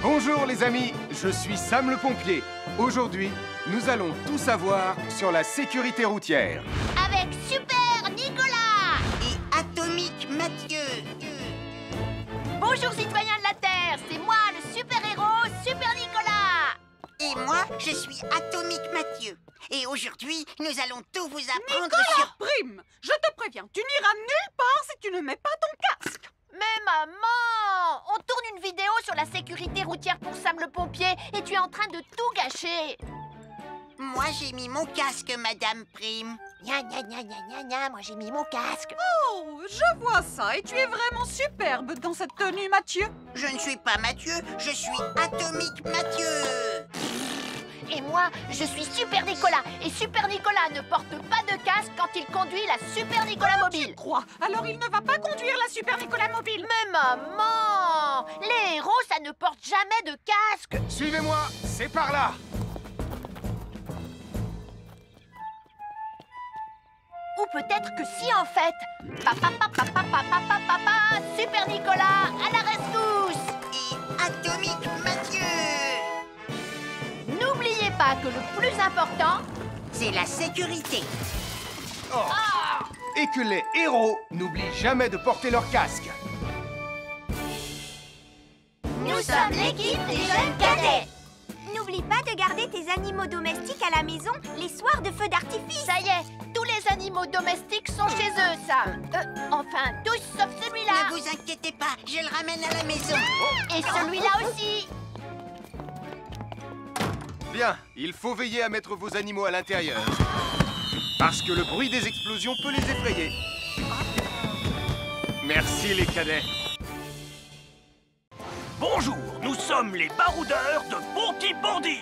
Bonjour les amis, je suis Sam le pompier. Aujourd'hui, nous allons tout savoir sur la sécurité routière. Avec Super Nicolas et Atomique Mathieu. Bonjour citoyens de la Terre, c'est moi le super-héros Super Nicolas. Et moi, je suis Atomique Mathieu. Et aujourd'hui, nous allons tout vous apprendre Nicolas sur... Prime, je te préviens, tu n'iras nulle part si tu ne mets pas ton casque. Mais maman, on tourne une vidéo sur la sécurité routière pour Sam le pompier et tu es en train de tout gâcher. Moi, j'ai mis mon casque, Madame Prime. Gna gna gna gna gna gna, moi j'ai mis mon casque. Oh, je vois ça et tu es vraiment superbe dans cette tenue, Mathieu. Je ne suis pas Mathieu, je suis Atomique Mathieu. Et moi, je suis Super Nicolas. Et Super Nicolas ne porte pas de casque quand il conduit la Super Nicolas Mobile. Crois, alors il ne va pas conduire la Super Nicolas Mobile. Mais maman, les héros, ça ne porte jamais de casque. Suivez-moi, c'est par là. Ou peut-être que si en fait. Papa, papa, papa, papa, papa, Super Nicolas, à la rescousse. Et Atomique Mathieu. N'oubliez pas que le plus important, C'est la sécurité. Oh. Et que les héros n'oublient jamais de porter leur casque. nous sommes l'équipe des jeunes cadets. N'oublie pas de garder tes animaux domestiques à la maison les soirs de feux d'artifice. Ça y est, tous les animaux domestiques sont chez eux, Sam. Enfin, tous sauf celui-là. Ne vous inquiétez pas, je le ramène à la maison. Et celui-là aussi. Bien, il faut veiller à mettre vos animaux à l'intérieur. Parce que le bruit des explosions peut les effrayer. Merci les cadets. Bonjour, nous sommes les baroudeurs de Bonty-Bondy.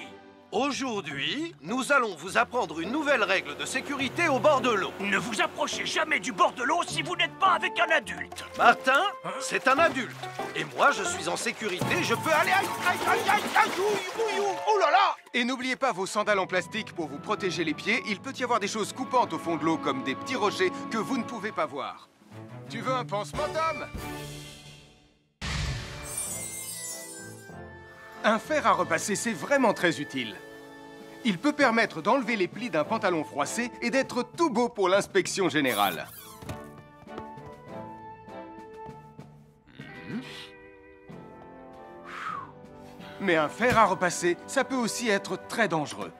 Aujourd'hui, nous allons vous apprendre une nouvelle règle de sécurité au bord de l'eau. Ne vous approchez jamais du bord de l'eau si vous n'êtes pas avec un adulte. Martin, c'est un adulte. Et moi, je suis en sécurité, je peux aller... Aïe, aïe, aïe, aïe, aïe, ouïe, ouïe, ouïe, oh là là! Et n'oubliez pas vos sandales en plastique pour vous protéger les pieds. Il peut y avoir des choses coupantes au fond de l'eau, comme des petits rochers que vous ne pouvez pas voir. Tu veux un pansement, Tom? Un fer à repasser, c'est vraiment très utile. Il peut permettre d'enlever les plis d'un pantalon froissé et d'être tout beau pour l'inspection générale. Mais un fer à repasser, ça peut aussi être très dangereux.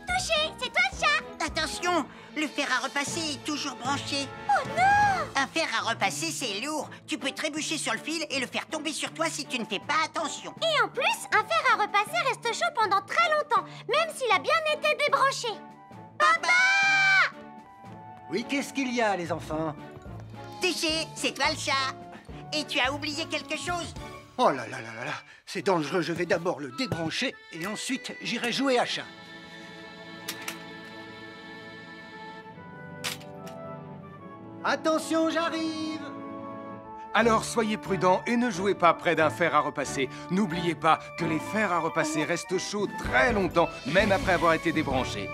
Touché, c'est toi le chat. Attention, le fer à repasser est toujours branché. Oh non! Un fer à repasser, c'est lourd. Tu peux trébucher sur le fil et le faire tomber sur toi si tu ne fais pas attention. Et en plus, un fer à repasser reste chaud pendant très longtemps, même s'il a bien été débranché. Papa! Oui, qu'est-ce qu'il y a, les enfants? Touché, c'est toi le chat. Et tu as oublié quelque chose? Oh là là là là là, c'est dangereux, je vais d'abord le débrancher et ensuite j'irai jouer à chat. Attention, j'arrive! Alors soyez prudents et ne jouez pas près d'un fer à repasser. N'oubliez pas que les fers à repasser restent chauds très longtemps, même après avoir été débranchés.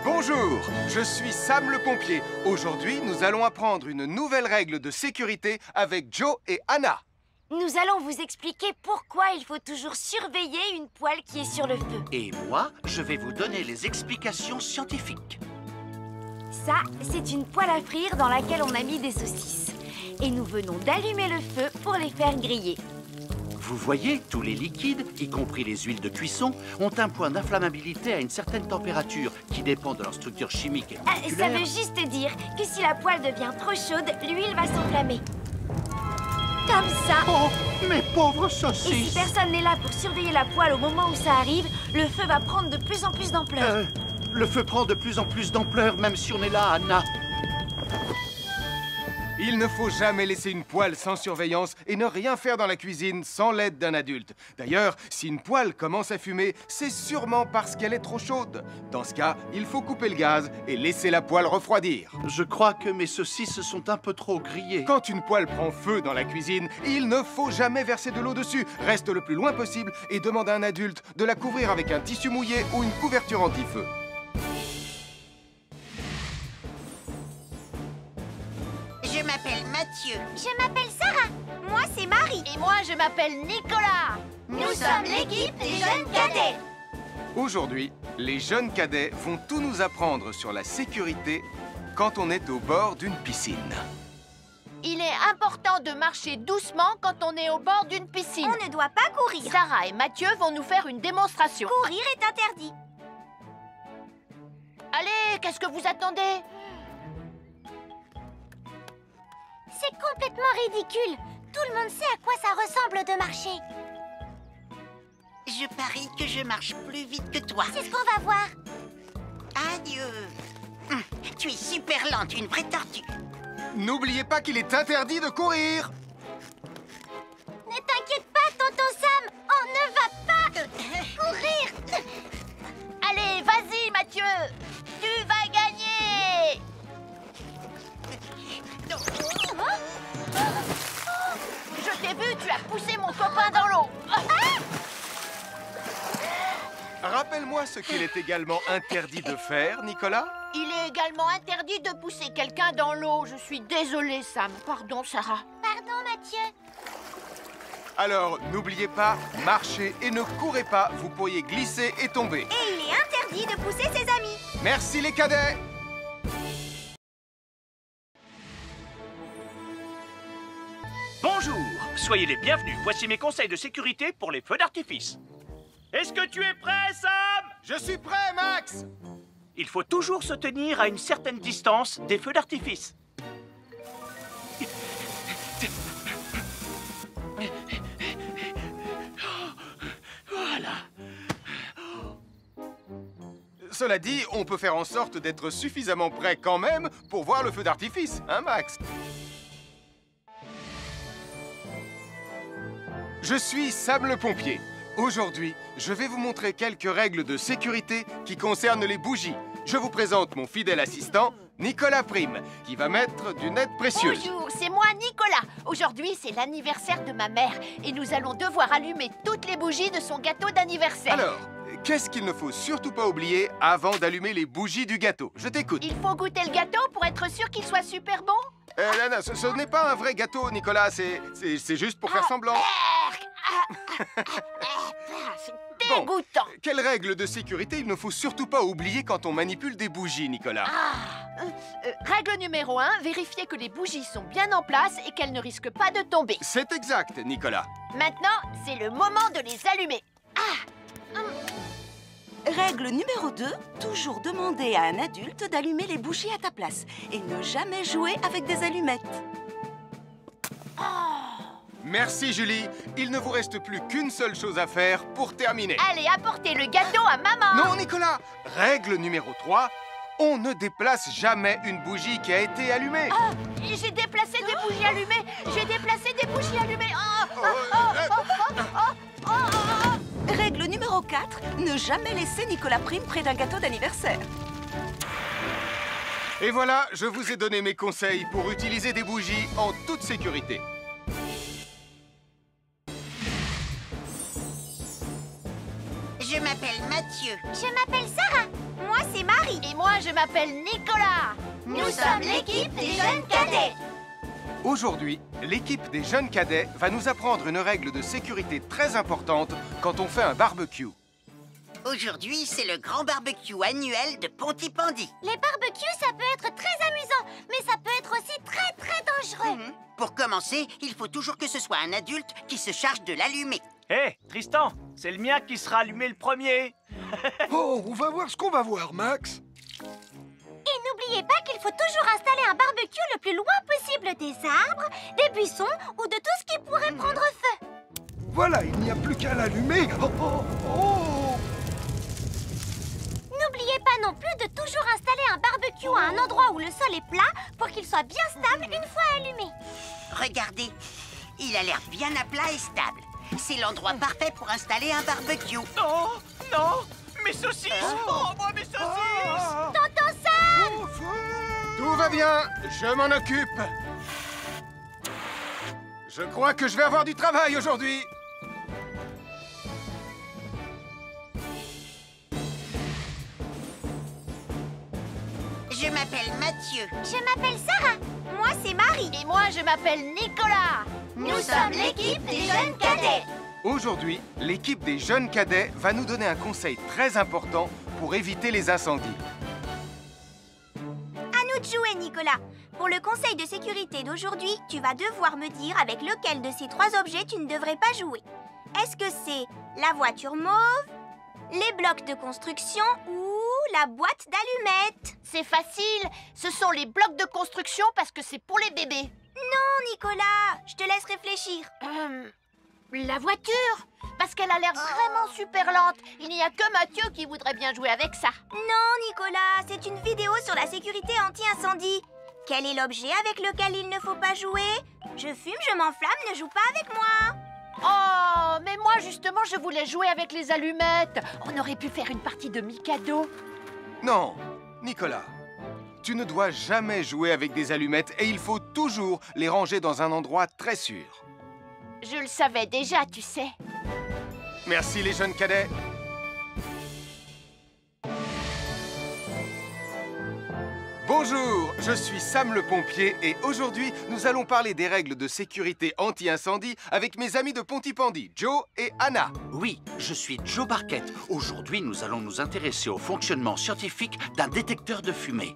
Bonjour, je suis Sam le pompier. Aujourd'hui, nous allons apprendre une nouvelle règle de sécurité avec Joe et Anna. Nous allons vous expliquer pourquoi il faut toujours surveiller une poêle qui est sur le feu. Et moi, je vais vous donner les explications scientifiques. Ça, c'est une poêle à frire dans laquelle on a mis des saucisses. Et nous venons d'allumer le feu pour les faire griller. Vous voyez, tous les liquides, y compris les huiles de cuisson, ont un point d'inflammabilité à une certaine température qui dépend de leur structure chimique et Ça moléculaire. veut juste dire que si la poêle devient trop chaude, l'huile va s'enflammer. Comme ça. Oh, mes pauvres Et si saucisses! personne n'est là pour surveiller la poêle au moment où ça arrive, le feu va prendre de plus en plus d'ampleur. Le feu prend de plus en plus d'ampleur, même si on est là, Anna. Il ne faut jamais laisser une poêle sans surveillance et ne rien faire dans la cuisine sans l'aide d'un adulte. D'ailleurs, si une poêle commence à fumer, c'est sûrement parce qu'elle est trop chaude. Dans ce cas, il faut couper le gaz et laisser la poêle refroidir. Je crois que mes saucisses sont un peu trop grillées. Quand une poêle prend feu dans la cuisine, il ne faut jamais verser de l'eau dessus. Reste le plus loin possible et demande à un adulte de la couvrir avec un tissu mouillé ou une couverture anti-feu. Je m'appelle Mathieu. Je m'appelle Sarah. Moi, c'est Marie. Et moi, je m'appelle Nicolas. Nous sommes l'équipe des jeunes cadets. Aujourd'hui, les jeunes cadets vont tout nous apprendre sur la sécurité quand on est au bord d'une piscine. Il est important de marcher doucement quand on est au bord d'une piscine. On ne doit pas courir. Sarah et Mathieu vont nous faire une démonstration. Courir est interdit. Allez, qu'est-ce que vous attendez? C'est complètement ridicule. Tout le monde sait à quoi ça ressemble de marcher. Je parie que je marche plus vite que toi. C'est ce qu'on va voir. Adieu. Tu es super lente, une vraie tortue. N'oubliez pas qu'il est interdit de courir. Ne t'inquiète pas, tonton Sam. On ne va pas courir. Allez, vas-y, Mathieu. Tu vas gagner. Je t'ai vu, tu as poussé mon copain dans l'eau. Rappelle-moi ce qu'il est également interdit de faire, Nicolas. Il est également interdit de pousser quelqu'un dans l'eau. Je suis désolée, Sam. Pardon, Sarah. Pardon, Mathieu. Alors, n'oubliez pas, marchez et ne courez pas. Vous pourriez glisser et tomber. Et il est interdit de pousser ses amis. Merci les cadets. Bonjour, soyez les bienvenus. Voici mes conseils de sécurité pour les feux d'artifice. Est-ce que tu es prêt, Sam? Je suis prêt, Max. Il faut toujours se tenir à une certaine distance des feux d'artifice. Voilà. Cela dit, on peut faire en sorte d'être suffisamment prêt quand même pour voir le feu d'artifice, hein, Max? Je suis Sam le pompier. Aujourd'hui, je vais vous montrer quelques règles de sécurité qui concernent les bougies. Je vous présente mon fidèle assistant, Nicolas Prime, qui va mettre d'une aide précieuse. Bonjour, c'est moi, Nicolas. Aujourd'hui, c'est l'anniversaire de ma mère et nous allons devoir allumer toutes les bougies de son gâteau d'anniversaire. Alors, qu'est-ce qu'il ne faut surtout pas oublier avant d'allumer les bougies du gâteau? Je t'écoute. Il faut goûter le gâteau pour être sûr qu'il soit super bon? Non, ce n'est pas un vrai gâteau, Nicolas. C'est juste pour faire semblant. C'est dégoûtant. Quelle règle de sécurité il ne faut surtout pas oublier quand on manipule des bougies, Nicolas? Règle numéro 1, vérifier que les bougies sont bien en place et qu'elles ne risquent pas de tomber. C'est exact, Nicolas. Maintenant, c'est le moment de les allumer. Règle numéro 2, toujours demander à un adulte d'allumer les bougies à ta place et ne jamais jouer avec des allumettes. Merci, Julie. Il ne vous reste plus qu'une seule chose à faire pour terminer. Allez, apportez le gâteau à maman. Non, Nicolas. Règle numéro 3, on ne déplace jamais une bougie qui a été allumée. J'ai déplacé des bougies allumées. J'ai déplacé des bougies allumées. Règle numéro 4, ne jamais laisser Nicolas Prime près d'un gâteau d'anniversaire. Et voilà, je vous ai donné mes conseils pour utiliser des bougies en toute sécurité. Je m'appelle Mathieu. Je m'appelle Sarah. Moi, c'est Marie. Et moi, je m'appelle Nicolas. Nous sommes l'équipe des jeunes cadets. Aujourd'hui, l'équipe des jeunes cadets va nous apprendre une règle de sécurité très importante quand on fait un barbecue. Aujourd'hui, c'est le grand barbecue annuel de Pontypandy. Les barbecues, ça peut être très amusant, mais ça peut être aussi très, très dangereux. Pour commencer, il faut toujours que ce soit un adulte qui se charge de l'allumer. Hé, Tristan, c'est le mien qui sera allumé le premier. Oh, on va voir ce qu'on va voir, Max. Et n'oubliez pas qu'il faut toujours installer un barbecue le plus loin possible des arbres, des buissons ou de tout ce qui pourrait prendre feu. Voilà, il n'y a plus qu'à l'allumer. Oh, oh, oh. N'oubliez pas non plus de toujours installer un barbecue à un endroit où le sol est plat pour qu'il soit bien stable une fois allumé. Regardez, il a l'air bien à plat et stable. C'est l'endroit parfait pour installer un barbecue. Non, non, mes saucisses. Oh, moi, mes saucisses. Tonton Sam! Tout va bien, je m'en occupe. Je crois que je vais avoir du travail aujourd'hui. Je m'appelle Mathieu. Je m'appelle Sarah. moi, c'est Marie. Et moi, je m'appelle Nicolas. Nous sommes l'équipe des jeunes cadets. Aujourd'hui, l'équipe des jeunes cadets va nous donner un conseil très important pour éviter les incendies. À nous de jouer, Nicolas. Pour le conseil de sécurité d'aujourd'hui, tu vas devoir me dire avec lequel de ces 3 objets tu ne devrais pas jouer. Est-ce que c'est la voiture mauve, les blocs de construction ou la boîte d'allumettes? C'est facile, ce sont les blocs de construction parce que c'est pour les bébés. Non, Nicolas, je te laisse réfléchir. La voiture, parce qu'elle a l'air vraiment super lente. Il n'y a que Mathieu qui voudrait bien jouer avec ça. Non, Nicolas, c'est une vidéo sur la sécurité anti-incendie. Quel est l'objet avec lequel il ne faut pas jouer? Je fume, je m'enflamme, ne joue pas avec moi. Oh, mais moi justement, je voulais jouer avec les allumettes. On aurait pu faire une partie de Mikado. Non, Nicolas, tu ne dois jamais jouer avec des allumettes et il faut toujours les ranger dans un endroit très sûr. Je le savais déjà, tu sais. Merci les jeunes cadets. Bonjour, je suis Sam le pompier et aujourd'hui, nous allons parler des règles de sécurité anti-incendie avec mes amis de Pontypandy, Joe et Anna. Oui, je suis Joe Barquette. Aujourd'hui, nous allons nous intéresser au fonctionnement scientifique d'un détecteur de fumée.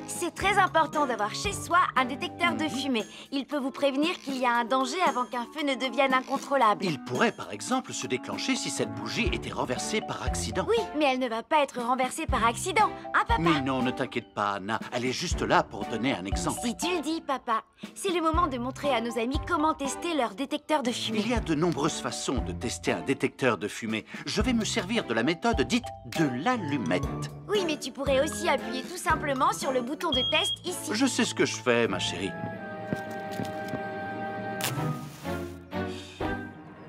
C'est très important d'avoir chez soi un détecteur de fumée. Il peut vous prévenir qu'il y a un danger avant qu'un feu ne devienne incontrôlable. Il pourrait, par exemple, se déclencher si cette bougie était renversée par accident. Oui, mais elle ne va pas être renversée par accident, hein, papa? Mais non, ne t'inquiète pas, Anna. Elle est juste là pour donner un exemple. Si tu le dis, papa. C'est le moment de montrer à nos amis comment tester leur détecteur de fumée. Il y a de nombreuses façons de tester un détecteur de fumée. Je vais me servir de la méthode dite de l'allumette. Oui, mais tu pourrais aussi appuyer tout simplement sur le bouton de test ici. Je sais ce que je fais, ma chérie.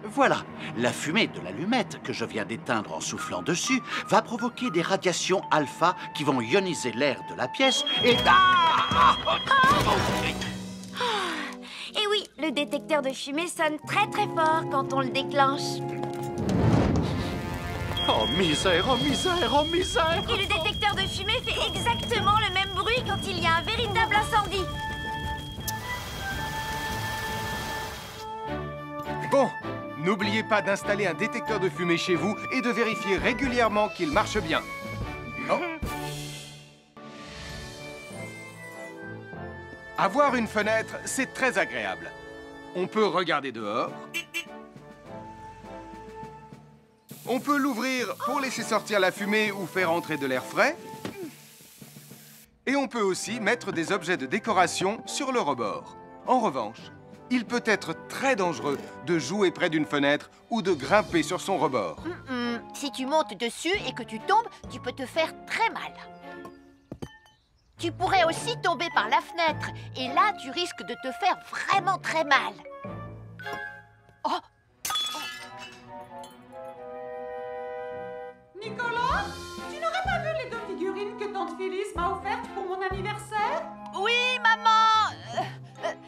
Voilà, la fumée de l'allumette que je viens d'éteindre en soufflant dessus va provoquer des radiations alpha qui vont ioniser l'air de la pièce et... Et oui, le détecteur de fumée sonne très très fort quand on le déclenche. Oh misère, oh misère, oh misère! Et le détecteur de fumée fait exactement le même bruit quand il y a un véritable incendie. Bon, n'oubliez pas d'installer un détecteur de fumée chez vous et de vérifier régulièrement qu'il marche bien. Oh. Avoir une fenêtre, c'est très agréable. On peut regarder dehors. On peut l'ouvrir pour laisser sortir la fumée ou faire entrer de l'air frais. Et on peut aussi mettre des objets de décoration sur le rebord. En revanche, il peut être très dangereux de jouer près d'une fenêtre ou de grimper sur son rebord. Si tu montes dessus et que tu tombes, tu peux te faire très mal. Tu pourrais aussi tomber par la fenêtre. Et là, tu risques de te faire vraiment très mal. Oh! Nicolas, tu n'aurais pas vu les 2 figurines que tante Phyllis m'a offertes pour mon anniversaire? Oui, maman!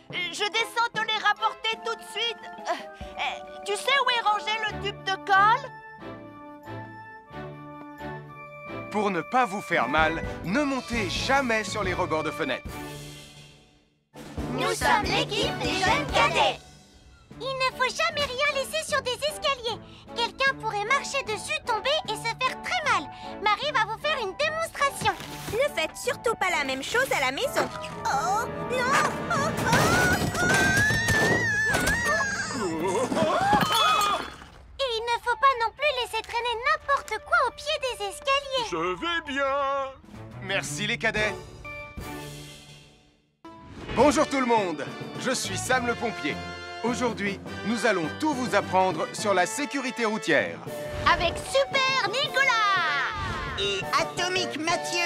Je descends te les rapporter tout de suite. Tu sais où est rangé le tube de colle? Pour ne pas vous faire mal, ne montez jamais sur les rebords de fenêtres. Nous sommes l'équipe des jeunes cadets. Il ne faut jamais rien laisser sur des escaliers. Quelqu'un pourrait marcher dessus, tomber et se faire très mal. Marie va vous faire une démonstration. Ne faites surtout pas la même chose à la maison. Oh, non! Et il ne faut pas non plus laisser traîner n'importe quoi au pied des escaliers. Je vais bien. Merci les cadets. Bonjour tout le monde. Je suis Sam le pompier. Aujourd'hui, nous allons tout vous apprendre sur la sécurité routière. Avec Super Nicolas! Et Atomique Mathieu!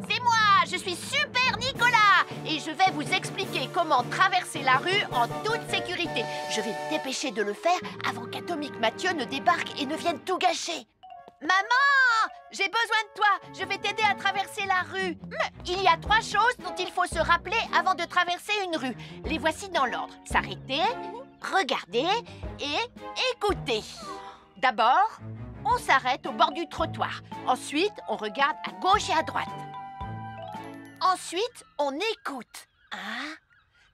C'est moi, je suis Super Nicolas! Et je vais vous expliquer comment traverser la rue en toute sécurité. Je vais me dépêcher de le faire avant qu'Atomique Mathieu ne débarque et ne vienne tout gâcher. Maman! J'ai besoin de toi! Je vais t'aider à traverser la rue. Il y a 3 choses dont il faut se rappeler avant de traverser une rue. Les voici dans l'ordre. S'arrêter, regarder et écouter. D'abord, on s'arrête au bord du trottoir. Ensuite, on regarde à gauche et à droite. Ensuite, on écoute. Hein?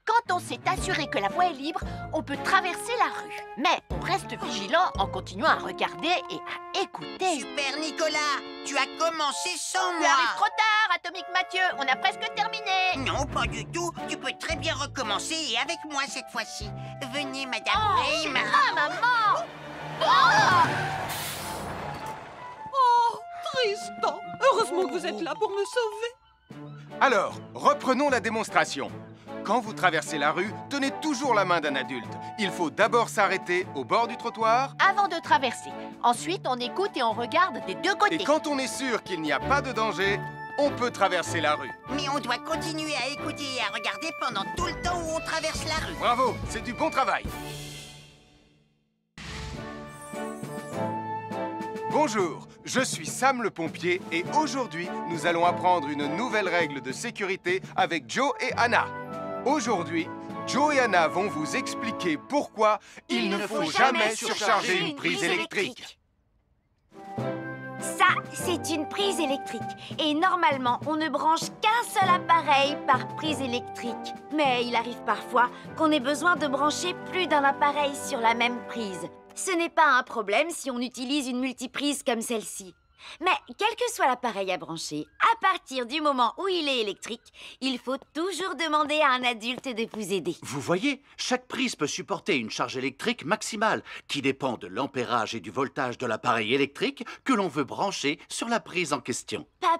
Quand on s'est assuré que la voie est libre, on peut traverser la rue. Mais on reste vigilant en continuant à regarder et à écouter. Super Nicolas, tu as commencé sans Tu moi. arrives trop tard, Atomique Mathieu. On a presque terminé. Non, pas du tout. Tu peux très bien recommencer et avec moi cette fois-ci. Venez, Madame Weymouth. Ah, maman! Oh, Tristan! Heureusement que vous êtes là pour me sauver. Alors, reprenons la démonstration. Quand vous traversez la rue, tenez toujours la main d'un adulte. Il faut d'abord s'arrêter au bord du trottoir. Avant de traverser. Ensuite, on écoute et on regarde des deux côtés. Et quand on est sûr qu'il n'y a pas de danger, on peut traverser la rue. Mais on doit continuer à écouter et à regarder pendant tout le temps où on traverse la rue. Bravo, c'est du bon travail. Bonjour, je suis Sam le pompier et aujourd'hui, nous allons apprendre une nouvelle règle de sécurité avec Joe et Anna. Aujourd'hui, Joe et Anna vont vous expliquer pourquoi il ne faut jamais surcharger une prise électrique. Ça, c'est une prise électrique. Et normalement, on ne branche qu'un seul appareil par prise électrique. Mais il arrive parfois qu'on ait besoin de brancher plus d'un appareil sur la même prise. Ce n'est pas un problème si on utilise une multiprise comme celle-ci. Mais quel que soit l'appareil à brancher, à partir du moment où il est électrique, il faut toujours demander à un adulte de vous aider. Vous voyez, chaque prise peut supporter une charge électrique maximale qui dépend de l'ampérage et du voltage de l'appareil électrique que l'on veut brancher sur la prise en question. Papa,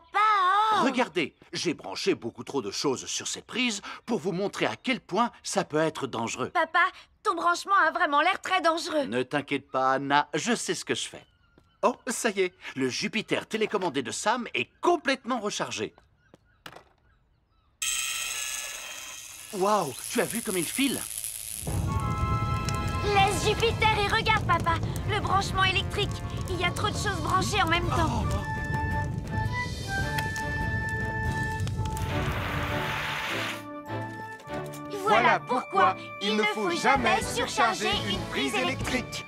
oh! Regardez, j'ai branché beaucoup trop de choses sur cette prise pour vous montrer à quel point ça peut être dangereux. Papa, ton branchement a vraiment l'air très dangereux. Ne t'inquiète pas, Anna, je sais ce que je fais. Oh, ça y est, le Jupiter télécommandé de Sam est complètement rechargé. Waouh, tu as vu comme il file? Laisse Jupiter et regarde, papa. Le branchement électrique. Il y a trop de choses branchées en même temps. Voilà pourquoi il ne faut jamais surcharger une prise électrique.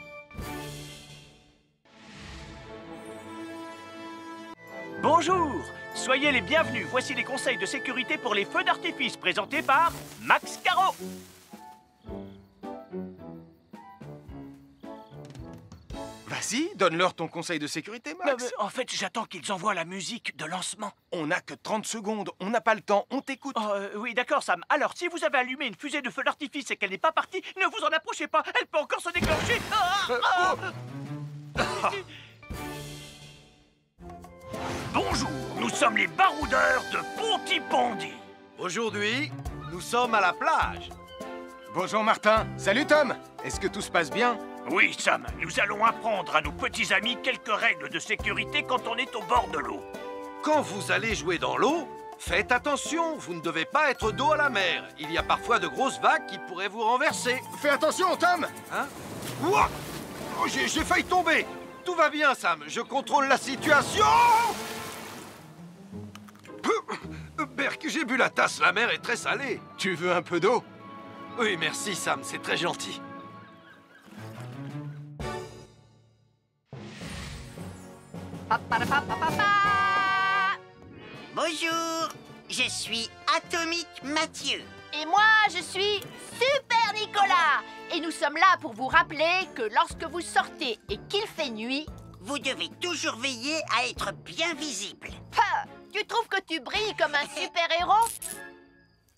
Bonjour, soyez les bienvenus. Voici les conseils de sécurité pour les feux d'artifice présentés par Max Caro. Vas-y, donne-leur ton conseil de sécurité, Max. En fait, j'attends qu'ils envoient la musique de lancement. On n'a que 30 secondes, on n'a pas le temps, on t'écoute. Oh, oui, d'accord, Sam. Alors, si vous avez allumé une fusée de feu d'artifice et qu'elle n'est pas partie, ne vous en approchez pas. Elle peut encore se déclencher. Bonjour, nous sommes les baroudeurs de Pontypandy. Aujourd'hui, nous sommes à la plage. Bonjour Martin. Salut Tom. Est-ce que tout se passe bien? Oui, Sam, nous allons apprendre à nos petits amis quelques règles de sécurité quand on est au bord de l'eau. Quand vous allez jouer dans l'eau, faites attention, vous ne devez pas être dos à la mer. Il y a parfois de grosses vagues qui pourraient vous renverser. Fais attention, Tom. Hein? Ouah! Oh, j'ai failli tomber. Tout va bien, Sam, je contrôle la situation. Berk, j'ai bu la tasse, la mer est très salée. Tu veux un peu d'eau? Oui, merci, Sam, c'est très gentil. Bonjour, je suis Atomique Mathieu. Et moi, je suis Super Nicolas. Et nous sommes là pour vous rappeler que lorsque vous sortez et qu'il fait nuit, Vous devez toujours veiller à être bien visible. tu trouves que tu brilles comme un super-héros?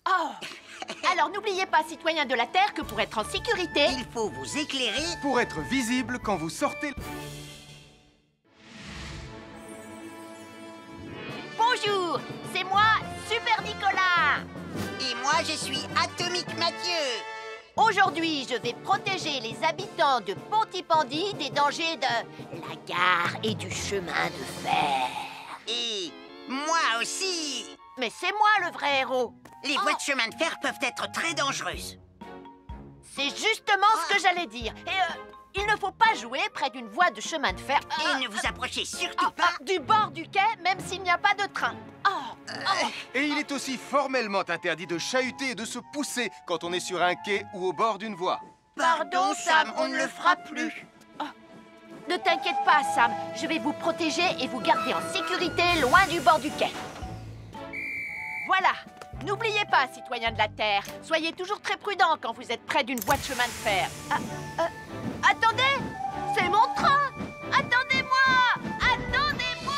Oh! Alors n'oubliez pas, citoyens de la Terre, que pour être en sécurité, il faut vous éclairer pour être visible quand vous sortez. Bonjour, c'est moi, Super Nicolas. Et moi, je suis Atomique Mathieu. Aujourd'hui, je vais protéger les habitants de Pontypandy des dangers de la gare et du chemin de fer. Et moi aussi. Mais c'est moi le vrai héros. Les voies de chemin de fer peuvent être très dangereuses. C'est justement ce que j'allais dire. Et il ne faut pas jouer près d'une voie de chemin de fer. Et ne vous approchez surtout pas du bord du quai, même s'il n'y a pas de train. Et il est aussi formellement interdit de chahuter et de se pousser quand on est sur un quai ou au bord d'une voie. Pardon, Sam, on ne le fera plus. Ne t'inquiète pas, Sam. Je vais vous protéger et vous garder en sécurité loin du bord du quai. Voilà, N'oubliez pas, citoyens de la Terre, soyez toujours très prudents quand vous êtes près d'une voie de chemin de fer. Attendez! C'est mon train! Attendez-moi! Attendez-moi!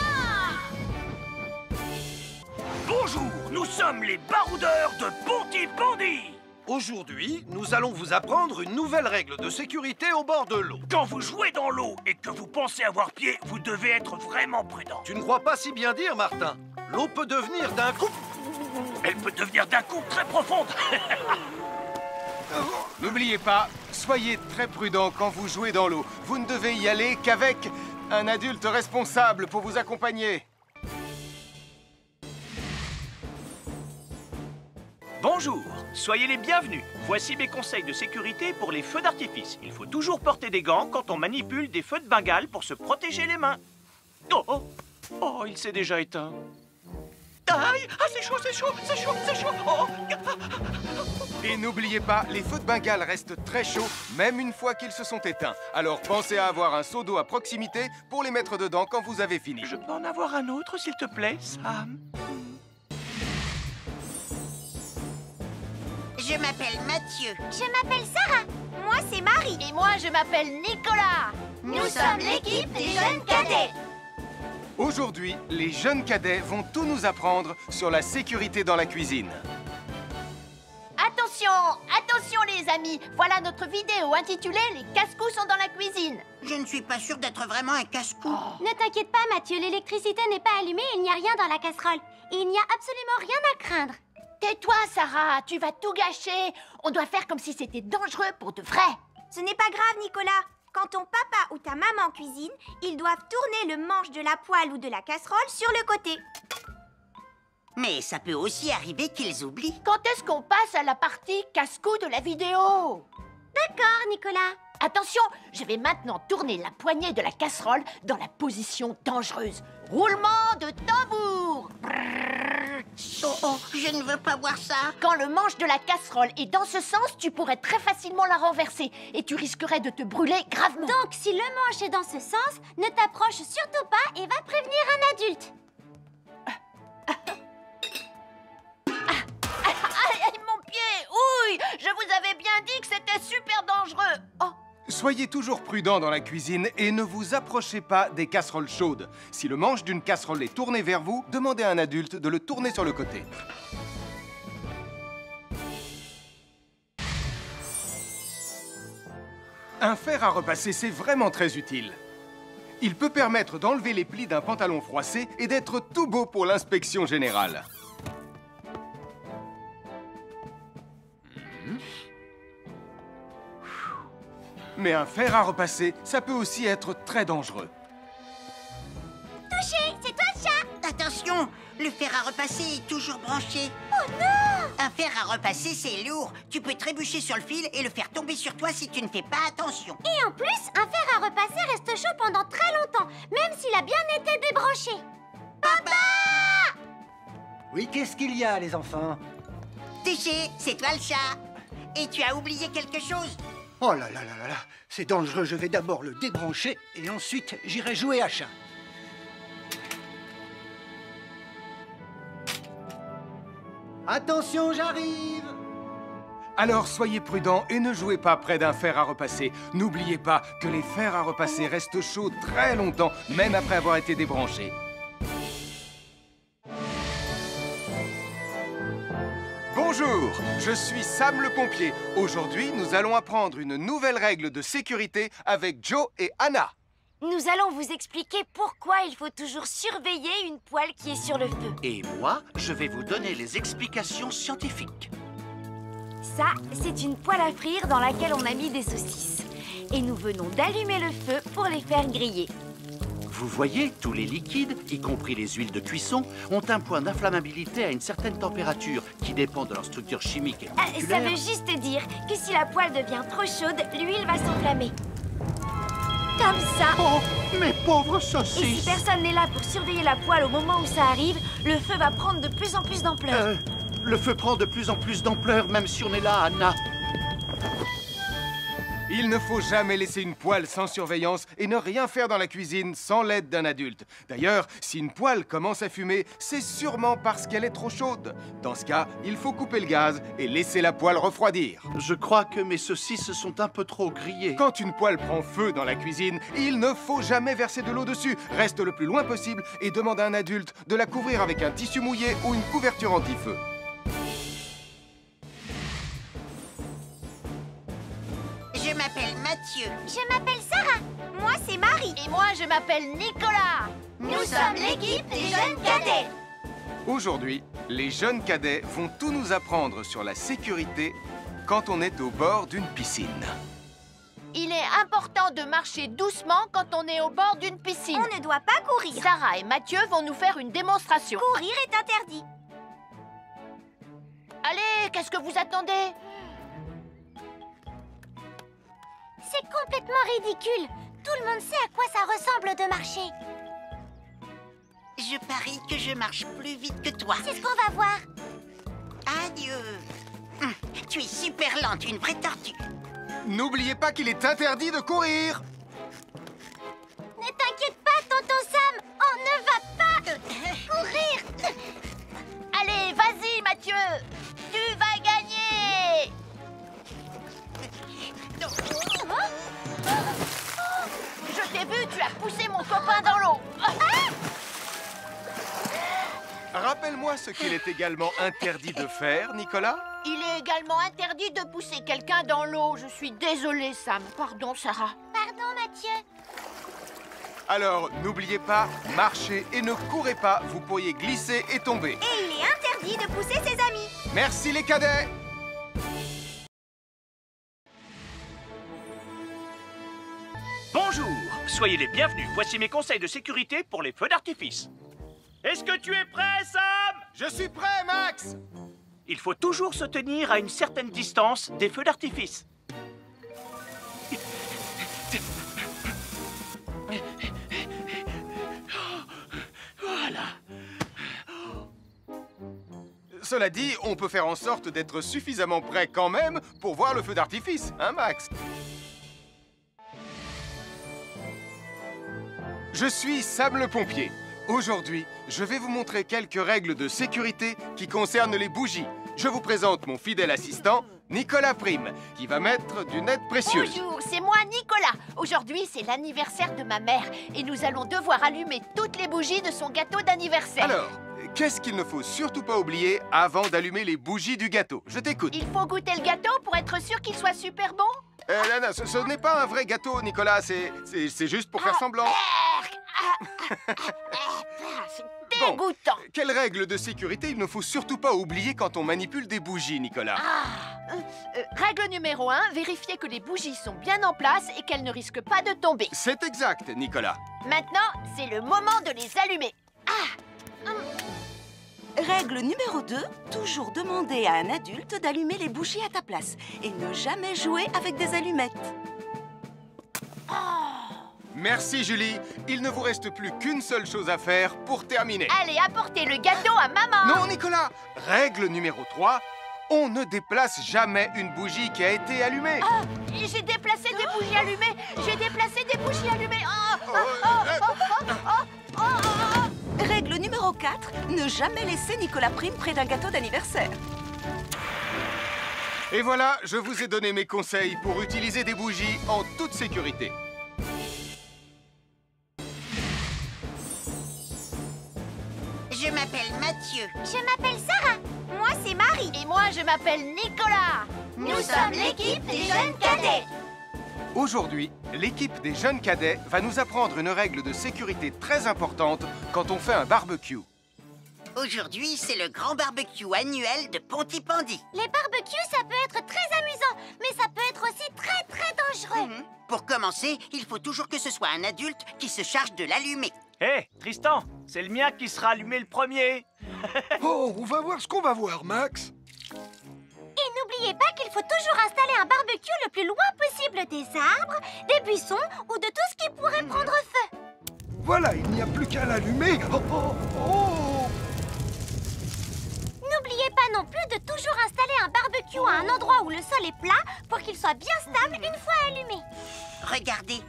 Bonjour, nous sommes les baroudeurs de Pontypandy. Aujourd'hui, nous allons vous apprendre une nouvelle règle de sécurité au bord de l'eau. Quand vous jouez dans l'eau et que vous pensez avoir pied, vous devez être vraiment prudent. Tu ne crois pas si bien dire, Martin? L'eau peut devenir d'un coup... Elle peut devenir d'un coup très profonde. N'oubliez pas, soyez très prudent quand vous jouez dans l'eau. Vous ne devez y aller qu'avec un adulte responsable pour vous accompagner. Bonjour, soyez les bienvenus. Voici mes conseils de sécurité pour les feux d'artifice. Il faut toujours porter des gants quand on manipule des feux de Bengale pour se protéger les mains. Oh, il s'est déjà éteint. Aïe! Ah, c'est chaud, c'est chaud, c'est chaud, c'est chaud! Oh. Et n'oubliez pas, les feux de Bengale restent très chauds, même une fois qu'ils se sont éteints. Alors pensez à avoir un seau d'eau à proximité pour les mettre dedans quand vous avez fini. Je peux en avoir un autre, s'il te plaît, Sam? Je m'appelle Mathieu. Je m'appelle Sarah. Moi, c'est Marie. Et moi, je m'appelle Nicolas. Nous sommes l'équipe des jeunes cadets. Aujourd'hui, les jeunes cadets vont tout nous apprendre sur la sécurité dans la cuisine. Attention, attention les amis. Voilà notre vidéo intitulée « Les casse-cous sont dans la cuisine ». Je ne suis pas sûre d'être vraiment un casse-cou. Ne t'inquiète pas, Mathieu, l'électricité n'est pas allumée et il n'y a rien dans la casserole. Et il n'y a absolument rien à craindre. Tais-toi, Sarah, tu vas tout gâcher. On doit faire comme si c'était dangereux pour de vrai. Ce n'est pas grave, Nicolas. Quand ton papa ou ta maman cuisine, ils doivent tourner le manche de la poêle ou de la casserole sur le côté. Mais ça peut aussi arriver qu'ils oublient. Quand est-ce qu'on passe à la partie casse-cou de la vidéo? D'accord, Nicolas. Attention, je vais maintenant tourner la poignée de la casserole dans la position dangereuse. Roulement de tambour. Oh, je ne veux pas voir ça. Quand le manche de la casserole est dans ce sens, tu pourrais très facilement la renverser et tu risquerais de te brûler gravement. Donc, si le manche est dans ce sens, ne t'approche surtout pas et va prévenir un adulte. Aïe, mon pied! Ouille! Je vous avais bien dit que c'était super dangereux. Oh! Soyez toujours prudent dans la cuisine et ne vous approchez pas des casseroles chaudes. Si le manche d'une casserole est tourné vers vous, demandez à un adulte de le tourner sur le côté. Un fer à repasser, c'est vraiment très utile. Il peut permettre d'enlever les plis d'un pantalon froissé et d'être tout beau pour l'inspection générale. Mais un fer à repasser, ça peut aussi être très dangereux. Touché, c'est toi le chat. Attention, le fer à repasser est toujours branché. Oh non! Un fer à repasser, c'est lourd. Tu peux trébucher sur le fil et le faire tomber sur toi si tu ne fais pas attention. Et en plus, un fer à repasser reste chaud pendant très longtemps, même s'il a bien été débranché. Papa! Oui, qu'est-ce qu'il y a, les enfants? Touché, c'est toi le chat. Et tu as oublié quelque chose? Oh là là là là là, c'est dangereux, je vais d'abord le débrancher et ensuite j'irai jouer à chat. Attention, j'arrive! Alors soyez prudents et ne jouez pas près d'un fer à repasser. N'oubliez pas que les fers à repasser restent chauds très longtemps, même après avoir été débranchés. Bonjour, je suis Sam le pompier. Aujourd'hui, nous allons apprendre une nouvelle règle de sécurité avec Joe et Anna. Nous allons vous expliquer pourquoi il faut toujours surveiller une poêle qui est sur le feu. Et moi, je vais vous donner les explications scientifiques. Ça, c'est une poêle à frire dans laquelle on a mis des saucisses. Et nous venons d'allumer le feu pour les faire griller. Vous voyez, tous les liquides, y compris les huiles de cuisson, ont un point d'inflammabilité à une certaine température qui dépend de leur structure chimique et Ça moléculaire. veut juste dire que si la poêle devient trop chaude, l'huile va s'enflammer. Comme ça. Oh, mes pauvres Et si saucisses! personne n'est là pour surveiller la poêle au moment où ça arrive, le feu va prendre de plus en plus d'ampleur. Le feu prend de plus en plus d'ampleur, même si on est là, Anna. Il ne faut jamais laisser une poêle sans surveillance et ne rien faire dans la cuisine sans l'aide d'un adulte. D'ailleurs, si une poêle commence à fumer, c'est sûrement parce qu'elle est trop chaude. Dans ce cas, il faut couper le gaz et laisser la poêle refroidir. Je crois que mes saucisses sont un peu trop grillées. Quand une poêle prend feu dans la cuisine, il ne faut jamais verser de l'eau dessus. Reste le plus loin possible et demande à un adulte de la couvrir avec un tissu mouillé ou une couverture anti-feu. Je m'appelle Mathieu. Je m'appelle Sarah. Moi, c'est Marie. Et moi, je m'appelle Nicolas. Nous sommes l'équipe des jeunes cadets. Aujourd'hui, les jeunes cadets vont tout nous apprendre sur la sécurité quand on est au bord d'une piscine. Il est important de marcher doucement quand on est au bord d'une piscine. On ne doit pas courir. Sarah et Mathieu vont nous faire une démonstration. Courir est interdit. Allez, qu'est-ce que vous attendez? C'est complètement ridicule. Tout le monde sait à quoi ça ressemble de marcher. Je parie que je marche plus vite que toi. C'est ce qu'on va voir. Adieu. Tu es super lente, une vraie tortue. N'oubliez pas qu'il est interdit de courir. Ne t'inquiète pas, tonton Sam. On ne va pas courir. Allez, vas-y, Mathieu. Tu vas gagner. Je t'ai vu, tu as poussé mon copain dans l'eau. Rappelle-moi ce qu'il est également interdit de faire, Nicolas. Il est également interdit de pousser quelqu'un dans l'eau. Je suis désolée, Sam. Pardon, Sarah. Pardon, Mathieu. Alors, n'oubliez pas, marchez et ne courez pas, vous pourriez glisser et tomber. Et il est interdit de pousser ses amis. Merci les cadets. Bonjour, soyez les bienvenus. Voici mes conseils de sécurité pour les feux d'artifice. Est-ce que tu es prêt, Sam? Je suis prêt, Max. Il faut toujours se tenir à une certaine distance des feux d'artifice. Voilà. Cela dit, on peut faire en sorte d'être suffisamment prêt quand même pour voir le feu d'artifice, hein, Max? Je suis Sam le pompier. Aujourd'hui, je vais vous montrer quelques règles de sécurité qui concernent les bougies. Je vous présente mon fidèle assistant, Nicolas Prime, qui va mettre d'une aide précieuse. Bonjour, c'est moi, Nicolas. Aujourd'hui, c'est l'anniversaire de ma mère et nous allons devoir allumer toutes les bougies de son gâteau d'anniversaire. Alors, qu'est-ce qu'il ne faut surtout pas oublier avant d'allumer les bougies du gâteau? Je t'écoute. Il faut goûter le gâteau pour être sûr qu'il soit super bon? Non, ce n'est pas un vrai gâteau, Nicolas. C'est juste pour faire semblant. C'est dégoûtant. Quelle règle de sécurité il ne faut surtout pas oublier quand on manipule des bougies, Nicolas? Règle numéro 1, vérifier que les bougies sont bien en place et qu'elles ne risquent pas de tomber. C'est exact, Nicolas. Maintenant, c'est le moment de les allumer. Règle numéro 2, toujours demander à un adulte d'allumer les bougies à ta place et ne jamais jouer avec des allumettes. Merci, Julie. Il ne vous reste plus qu'une seule chose à faire pour terminer. Allez, apportez le gâteau à maman. Non, Nicolas. Règle numéro 3, on ne déplace jamais une bougie qui a été allumée. J'ai déplacé des bougies allumées. J'ai déplacé des bougies allumées. Règle numéro 4, ne jamais laisser Nicolas Prime près d'un gâteau d'anniversaire. Et voilà, je vous ai donné mes conseils pour utiliser des bougies en toute sécurité. Je m'appelle Mathieu. Je m'appelle Sarah. Moi, c'est Marie. Et moi, je m'appelle Nicolas. Nous sommes l'équipe des jeunes cadets. Aujourd'hui, l'équipe des jeunes cadets va nous apprendre une règle de sécurité très importante quand on fait un barbecue. Aujourd'hui, c'est le grand barbecue annuel de Pontypandy. Les barbecues, ça peut être très amusant, mais ça peut être aussi très dangereux. Pour commencer, il faut toujours que ce soit un adulte qui se charge de l'allumer. Hé, Tristan, c'est le mien qui sera allumé le premier. Oh, on va voir ce qu'on va voir, Max. Et n'oubliez pas qu'il faut toujours installer un barbecue le plus loin possible des arbres, des buissons ou de tout ce qui pourrait prendre feu. Voilà, il n'y a plus qu'à l'allumer. Oh, oh, oh. N'oubliez pas non plus de toujours installer un barbecue à un endroit où le sol est plat pour qu'il soit bien stable une fois allumé. Regardez,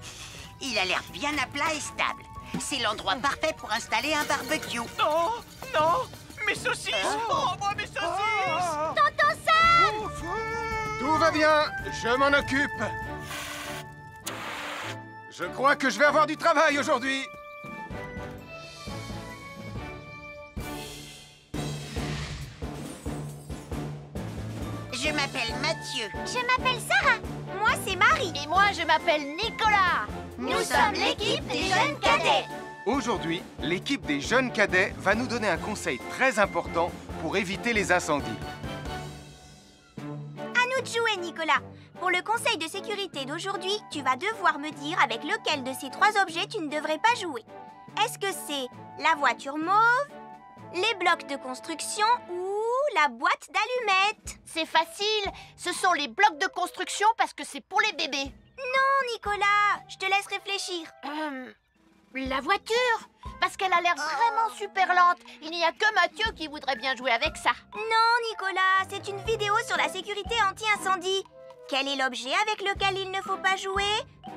il a l'air bien à plat et stable. C'est l'endroit parfait pour installer un barbecue. Non, non, mes saucisses! Oh, moi, mes saucisses! Tonton Sam! Tout va bien, je m'en occupe. Je crois que je vais avoir du travail aujourd'hui. Je m'appelle Mathieu. Je m'appelle Sarah. Moi, c'est Marie. Et moi, je m'appelle Nicolas. Nous sommes l'équipe des jeunes cadets. Aujourd'hui, l'équipe des jeunes cadets va nous donner un conseil très important pour éviter les incendies. À nous de jouer, Nicolas. Pour le conseil de sécurité d'aujourd'hui, tu vas devoir me dire avec lequel de ces 3 objets tu ne devrais pas jouer. Est-ce que c'est la voiture mauve, les blocs de construction ou la boîte d'allumettes? C'est facile, ce sont les blocs de construction parce que c'est pour les bébés. Non, Nicolas, je te laisse réfléchir. La voiture, parce qu'elle a l'air vraiment super lente. Il n'y a que Mathieu qui voudrait bien jouer avec ça. Non, Nicolas, c'est une vidéo sur la sécurité anti-incendie. Quel est l'objet avec lequel il ne faut pas jouer?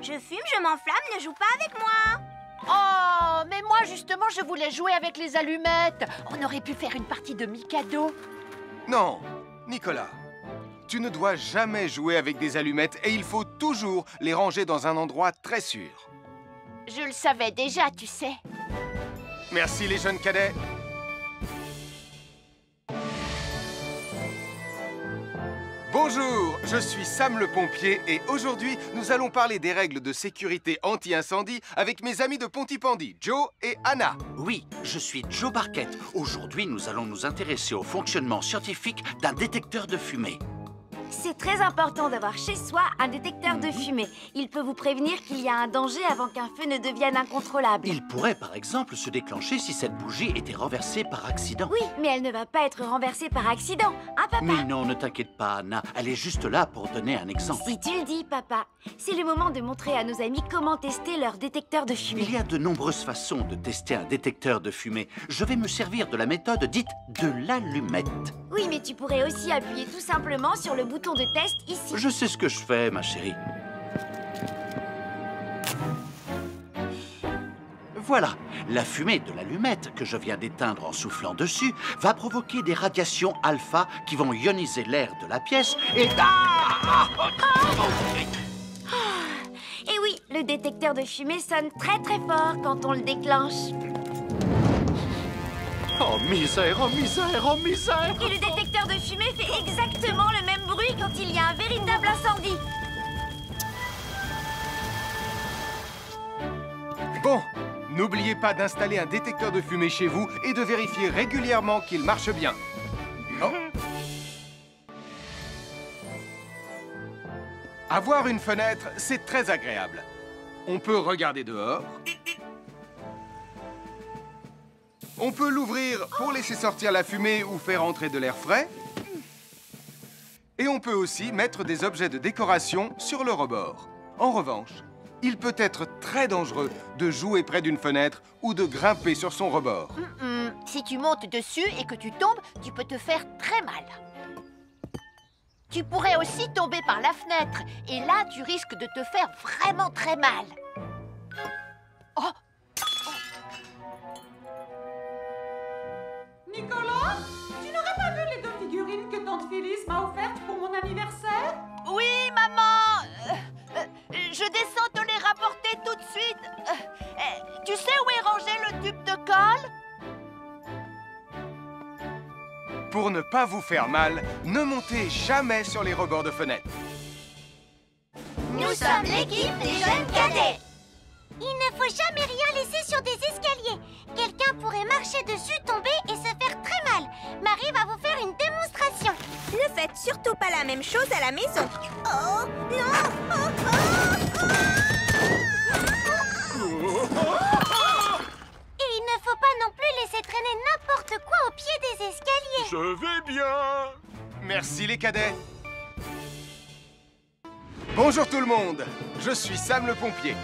Je fume, je m'enflamme, ne joue pas avec moi. Oh, mais moi justement, je voulais jouer avec les allumettes. On aurait pu faire une partie de Mikado. Non, Nicolas, tu ne dois jamais jouer avec des allumettes et il faut toujours les ranger dans un endroit très sûr. Je le savais déjà, tu sais. Merci les jeunes cadets. Bonjour, je suis Sam le pompier et aujourd'hui, nous allons parler des règles de sécurité anti-incendie avec mes amis de Pontypandy, Joe et Anna. Oui, je suis Joe Barquette. Aujourd'hui, nous allons nous intéresser au fonctionnement scientifique d'un détecteur de fumée. C'est très important d'avoir chez soi un détecteur de fumée. Il peut vous prévenir qu'il y a un danger avant qu'un feu ne devienne incontrôlable. Il pourrait, par exemple, se déclencher si cette bougie était renversée par accident. Oui, mais elle ne va pas être renversée par accident, hein, papa? Mais non, ne t'inquiète pas, Anna. Elle est juste là pour donner un exemple. Si tu le dis, papa. C'est le moment de montrer à nos amis comment tester leur détecteur de fumée. Il y a de nombreuses façons de tester un détecteur de fumée. Je vais me servir de la méthode dite de l'allumette. Oui, mais tu pourrais aussi appuyer tout simplement sur le bouton de test ici. Je sais ce que je fais, ma chérie. Voilà, la fumée de l'allumette que je viens d'éteindre en soufflant dessus va provoquer des radiations alpha qui vont ioniser l'air de la pièce et... Et oui, le détecteur de fumée sonne très très fort quand on le déclenche. Oh misère, oh misère, oh misère! Et le détecteur de fumée fait exactement le même bruit quand il y a un véritable incendie. Bon, n'oubliez pas d'installer un détecteur de fumée chez vous et de vérifier régulièrement qu'il marche bien. Oh. Avoir une fenêtre, c'est très agréable. On peut regarder dehors. On peut l'ouvrir pour laisser sortir la fumée ou faire entrer de l'air frais. Et on peut aussi mettre des objets de décoration sur le rebord. En revanche, il peut être très dangereux de jouer près d'une fenêtre ou de grimper sur son rebord. Si tu montes dessus et que tu tombes, tu peux te faire très mal. Tu pourrais aussi tomber par la fenêtre. Et là, tu risques de te faire vraiment très mal. Oh! Nicolas, tu n'aurais pas vu les 2 figurines que tante Phyllis m'a offertes pour mon anniversaire? Oui, maman! Je descends te les rapporter tout de suite. Tu sais où est rangé le tube de colle? Pour ne pas vous faire mal, ne montez jamais sur les rebords de fenêtres. Nous sommes l'équipe des jeunes cadets. Il ne faut jamais rien laisser sur des escaliers. Quelqu'un pourrait marcher dessus, tomber et se faire très mal. Marie va vous faire une démonstration. Ne faites surtout pas la même chose à la maison. Oh, non! Et il ne faut pas non plus laisser traîner n'importe quoi au pied des escaliers. Je vais bien. Merci les cadets. Bonjour tout le monde, je suis Sam le pompier.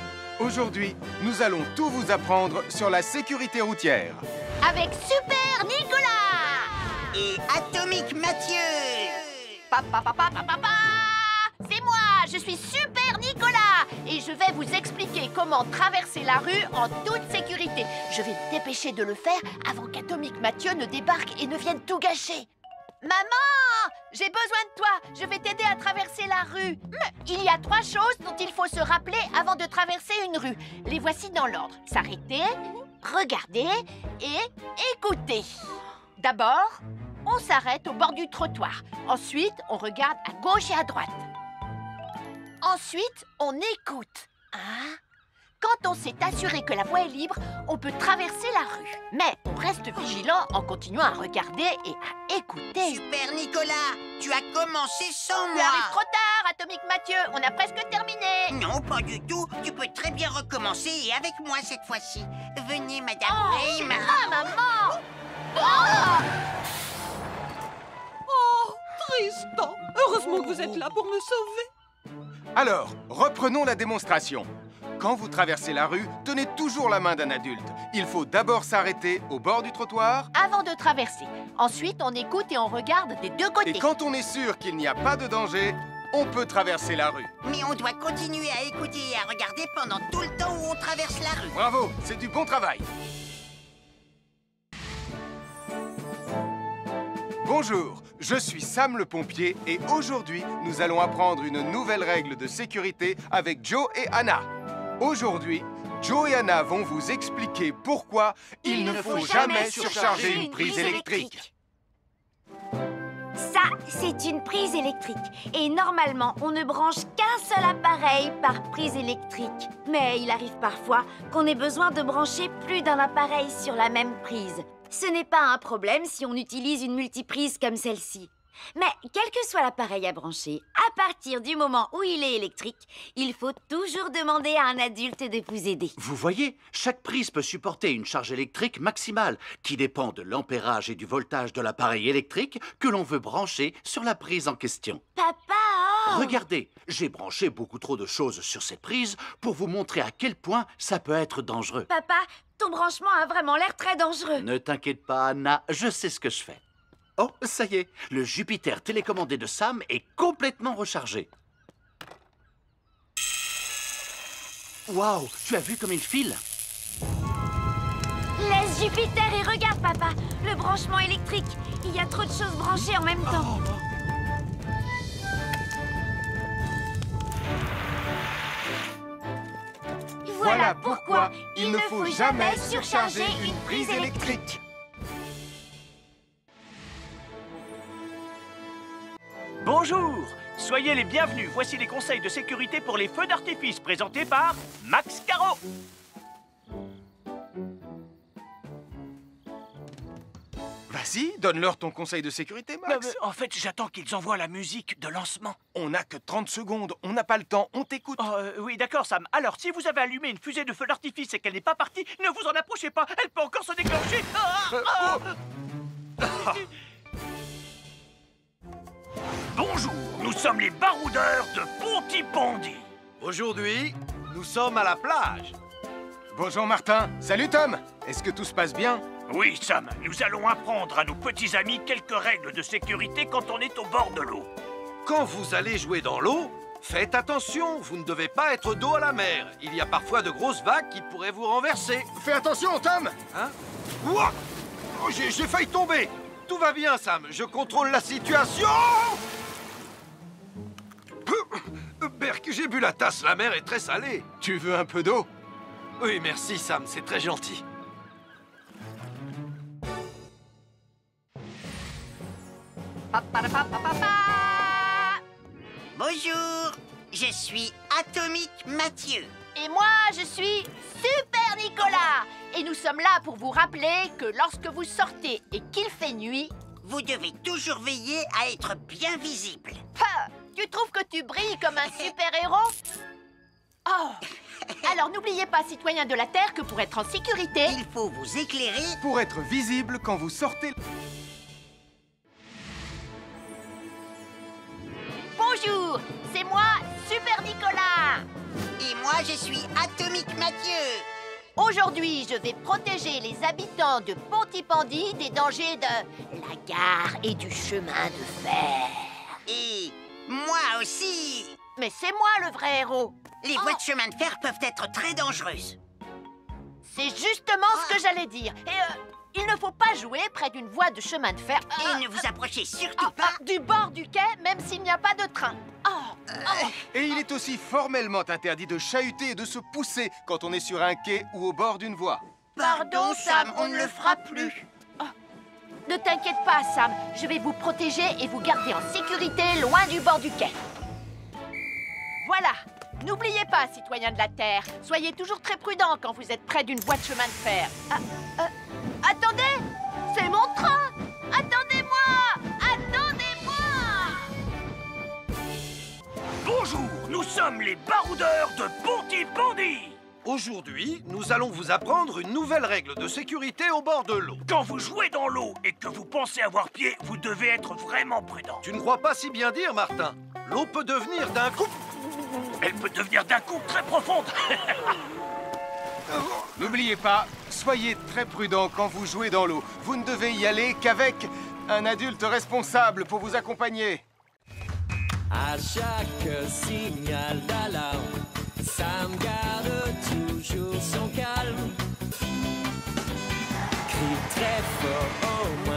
Aujourd'hui, nous allons tout vous apprendre sur la sécurité routière. Avec Super Nicolas! et Atomique Mathieu. C'est moi, je suis Super Nicolas et je vais vous expliquer comment traverser la rue en toute sécurité. Je vais me dépêcher de le faire avant qu'Atomique Mathieu ne débarque et ne vienne tout gâcher. Maman, j'ai besoin de toi, je vais t'aider à traverser la rue. Il y a 3 choses dont il faut se rappeler avant de traverser une rue. Les voici dans l'ordre. S'arrêter, regarder et écouter. D'abord, on s'arrête au bord du trottoir. Ensuite, on regarde à gauche et à droite. Ensuite, on écoute. Quand on s'est assuré que la voie est libre, on peut traverser la rue. Mais on reste vigilant en continuant à regarder et à écouter. Super Nicolas, tu as commencé sans Tu moi. arrives trop tard, Atomique Mathieu. On a presque terminé. Non, pas du tout. Tu peux très bien recommencer et avec moi cette fois-ci. Venez, Madame Rayman. Maman. Oh, Tristan, heureusement que vous êtes là pour me sauver. Alors, reprenons la démonstration. Quand vous traversez la rue, tenez toujours la main d'un adulte. Il faut d'abord s'arrêter au bord du trottoir. Avant de traverser. Ensuite, on écoute et on regarde des deux côtés. Et quand on est sûr qu'il n'y a pas de danger, on peut traverser la rue. Mais on doit continuer à écouter et à regarder pendant tout le temps où on traverse la rue. Bravo, c'est du bon travail. Bonjour, je suis Sam le pompier et aujourd'hui, nous allons apprendre une nouvelle règle de sécurité avec Joe et Anna. Aujourd'hui, Joe et Anna vont vous expliquer pourquoi il ne faut jamais surcharger une prise électrique. Ça, c'est une prise électrique. Et normalement, on ne branche qu'un seul appareil par prise électrique. Mais il arrive parfois qu'on ait besoin de brancher plus d'un appareil sur la même prise. Ce n'est pas un problème si on utilise une multiprise comme celle-ci. Mais quel que soit l'appareil à brancher, à partir du moment où il est électrique, il faut toujours demander à un adulte de vous aider. Vous voyez, chaque prise peut supporter une charge électrique maximale qui dépend de l'ampérage et du voltage de l'appareil électrique que l'on veut brancher sur la prise en question. Papa! Regardez, j'ai branché beaucoup trop de choses sur cette prise pour vous montrer à quel point ça peut être dangereux. Papa, ton branchement a vraiment l'air très dangereux. Ne t'inquiète pas, Anna, je sais ce que je fais. Oh, ça y est, le Jupiter télécommandé de Sam est complètement rechargé. Waouh, tu as vu comme il file? Laisse Jupiter et regarde, papa. Le branchement électrique. Il y a trop de choses branchées en même temps. Voilà pourquoi il ne faut jamais surcharger une prise électrique. Bonjour, soyez les bienvenus. Voici les conseils de sécurité pour les feux d'artifice présentés par Max Caro. Vas-y, donne-leur ton conseil de sécurité, Max. En fait, j'attends qu'ils envoient la musique de lancement. On n'a que 30 secondes, on n'a pas le temps, on t'écoute. Oui, d'accord, Sam. Alors, si vous avez allumé une fusée de feu d'artifice et qu'elle n'est pas partie, ne vous en approchez pas. Elle peut encore se déclencher. Bonjour, nous sommes les baroudeurs de Pontypandy. Aujourd'hui, nous sommes à la plage. Bonjour Martin. Salut Tom. Est-ce que tout se passe bien? Oui, Sam, nous allons apprendre à nos petits amis quelques règles de sécurité quand on est au bord de l'eau. Quand vous allez jouer dans l'eau, faites attention, vous ne devez pas être dos à la mer. Il y a parfois de grosses vagues qui pourraient vous renverser. Fais attention, Tom. Hein? Ouah! Oh, j'ai failli tomber. Tout va bien, Sam, je contrôle la situation. Berk, j'ai bu la tasse, la mer est très salée. Tu veux un peu d'eau? Oui, merci, Sam, c'est très gentil. Bonjour, je suis Atomique Mathieu. Et moi, je suis Super Nicolas. Et nous sommes là pour vous rappeler que lorsque vous sortez et qu'il fait nuit, vous devez toujours veiller à être bien visible. Tu trouves que tu brilles comme un super-héros? Oh! Alors n'oubliez pas, citoyens de la Terre, que pour être en sécurité, il faut vous éclairer pour être visible quand vous sortez. Bonjour, c'est moi, Super Nicolas. Et moi, je suis Atomique Mathieu. Aujourd'hui, je vais protéger les habitants de Pontypandy des dangers de la gare et du chemin de fer. Et moi aussi. Mais c'est moi le vrai héros. Les voies de chemin de fer peuvent être très dangereuses. C'est justement ce que j'allais dire. Et il ne faut pas jouer près d'une voie de chemin de fer. Et ne vous approchez surtout pas du bord du quai, même s'il n'y a pas de train. Et il est aussi formellement interdit de chahuter et de se pousser quand on est sur un quai ou au bord d'une voie. Pardon, Sam, on ne le fera plus. Ne t'inquiète pas, Sam. Je vais vous protéger et vous garder en sécurité loin du bord du quai. Voilà. N'oubliez pas, citoyens de la Terre, soyez toujours très prudents quand vous êtes près d'une voie de chemin de fer. Attendez! C'est mon train! Attendez-moi! Attendez-moi! Bonjour, nous sommes les baroudeurs de Pontypandy. Aujourd'hui, nous allons vous apprendre une nouvelle règle de sécurité au bord de l'eau. Quand vous jouez dans l'eau et que vous pensez avoir pied, vous devez être vraiment prudent. Tu ne crois pas si bien dire, Martin? L'eau peut devenir d'un coup... Elle peut devenir d'un coup très profonde. N'oubliez pas, soyez très prudent quand vous jouez dans l'eau. Vous ne devez y aller qu'avec un adulte responsable pour vous accompagner. À chaque signal d'alarme, Sam garde toujours son calme. Crie très fort, oh